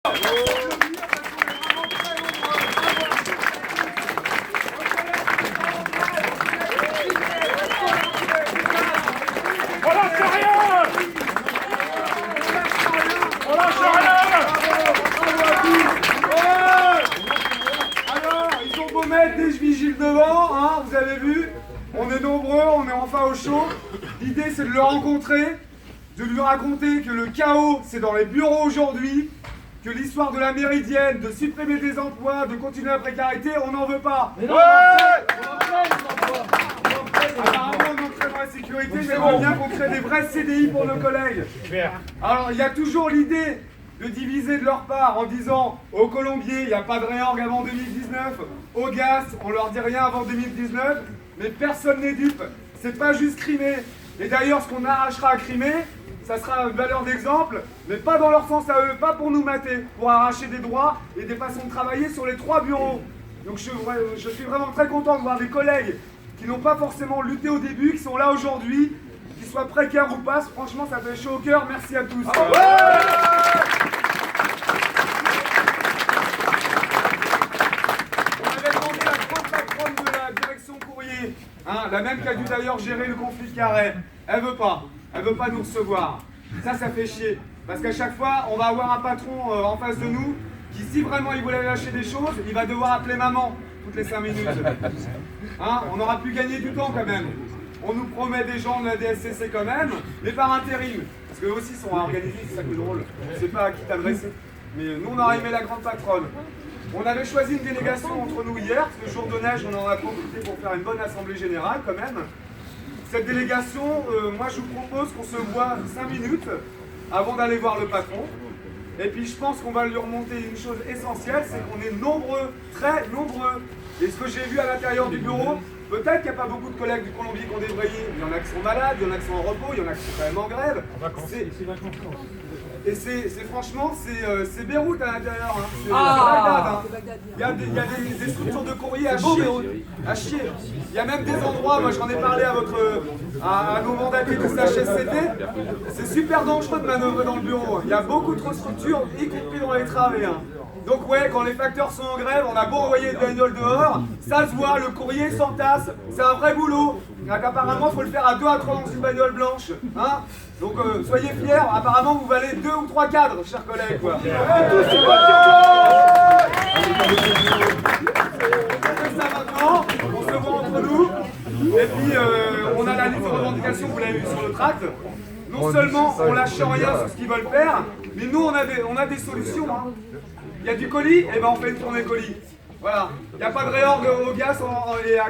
On lâche rien! On lâche rien! Alors, ils ont beau mettre des vigiles devant, hein, vous avez vu, on est nombreux, on est enfin au chaud. L'idée c'est de le rencontrer, de lui raconter que le chaos c'est dans les bureaux aujourd'hui, que l'histoire de la méridienne, de supprimer des emplois, de continuer la précarité, on n'en veut pas. Apparemment on entraîne dans la sécurité, j'aimerais bien qu'on crée des vrais CDI pour nos collègues. Alors il y a toujours l'idée de diviser de leur part en disant aux Colombiers il n'y a pas de réorg avant 2019, aux GAS on leur dit rien avant 2019, mais personne n'est dupe, c'est pas juste Crimée. Et d'ailleurs ce qu'on arrachera à Crimée, ça sera une valeur d'exemple, mais pas dans leur sens à eux, pas pour nous mater, pour arracher des droits et des façons de travailler sur les 3 bureaux. Donc je suis vraiment très content de voir des collègues qui n'ont pas forcément lutté au début, qui sont là aujourd'hui, qu'ils soient précaires ou pas, franchement ça fait chaud au cœur, merci à tous. On avait demandé la grande patronne de la direction courrier, hein, la même qui a dû d'ailleurs gérer le conflit de Carhaix, elle veut pas nous recevoir. Ça fait chier, parce qu'à chaque fois on va avoir un patron en face de nous qui si vraiment il voulait lâcher des choses, il va devoir appeler maman toutes les 5 minutes. Hein, on aura pu gagner du temps quand même. On nous promet des gens de la DSCC quand même, mais par intérim. Parce qu'eux aussi sont organisés, c'est ça qui est drôle. Je sais pas à qui t'adresser. Mais nous, on aurait aimé la grande patronne. On avait choisi une délégation entre nous hier, parce que le jour de neige, on en a profité pour faire une bonne assemblée générale quand même. Cette délégation, moi je vous propose qu'on se voit 5 minutes avant d'aller voir le patron. Et puis je pense qu'on va lui remonter une chose essentielle, c'est qu'on est nombreux, très nombreux. Et ce que j'ai vu à l'intérieur du bureau, peut-être qu'il n'y a pas beaucoup de collègues du Colombier qui ont débrayé. Il y en a qui sont malades, il y en a qui sont en repos, il y en a qui sont quand même en grève. Et c'est franchement, c'est Beyrouth à l'intérieur. Hein. C'est Bagdad. Hein. Il y a des structures de courrier à chier. À chier. Il y a même des endroits, moi j'en ai parlé à nos mandatés du CHSCT, c'est super dangereux de manœuvrer dans le bureau. Il y a beaucoup trop de structures, y compris dans les travées. Hein. Donc ouais, quand les facteurs sont en grève, on a beau envoyer des bagnoles dehors, ça se voit, le courrier s'entasse, c'est un vrai boulot. Donc apparemment, il faut le faire à 2 à 3 dans une bagnole blanche. Hein. Donc soyez fiers, apparemment vous valez 2 ou 3 cadres, chers collègues. Quoi. Ça maintenant, on se voit entre nous, et puis on a la liste de revendications, vous l'avez vu sur le tract. Non seulement on lâche rien sur ce qu'ils veulent faire, mais nous on a des solutions. Hein. Il y a du colis, et ben on fait une tournée colis. Voilà. Il n'y a pas de réorg au GAS et à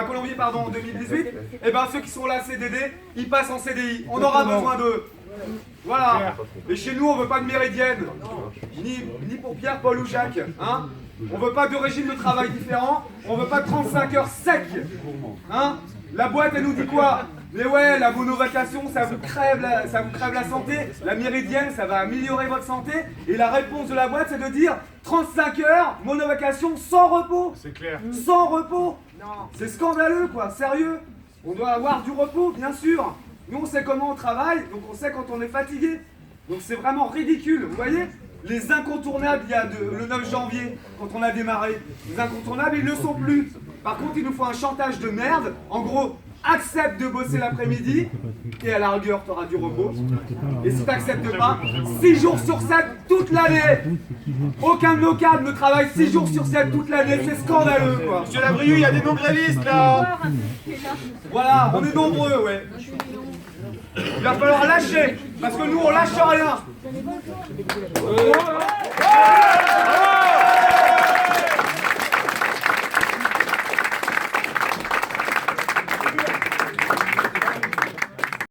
Colombier en 2018. Et ben ceux qui sont là CDD, ils passent en CDI. On aura besoin d'eux. Voilà. Et chez nous, on veut pas de méridienne. Ni pour Pierre, Paul ou Jacques. Hein. On veut pas de régime de travail différent. On veut pas de 35 heures sec. Hein. La boîte, elle nous dit quoi? Mais ouais, la monovacation, ça vous crève la santé. La méridienne, ça va améliorer votre santé. Et la réponse de la boîte, c'est de dire 35 heures, monovacation sans repos. C'est clair. Sans repos. C'est scandaleux, quoi. Sérieux. On doit avoir du repos, bien sûr. Nous, on sait comment on travaille, donc on sait quand on est fatigué. Donc c'est vraiment ridicule. Vous voyez, les incontournables, il y a le 9 janvier, quand on a démarré. Les incontournables, ils ne le sont plus. Par contre, il nous faut un chantage de merde. En gros, accepte de bosser l'après-midi et à la rigueur tu auras du repos. Et si tu n'acceptes pas, 6 jours sur 7 toute l'année. Aucun de nos cadres ne travaille 6 jours sur 7 toute l'année, c'est scandaleux quoi. Monsieur Labrieux, il y a des non-grévistes là. Voilà, on est nombreux, ouais. Il va falloir lâcher, parce que nous on lâche rien.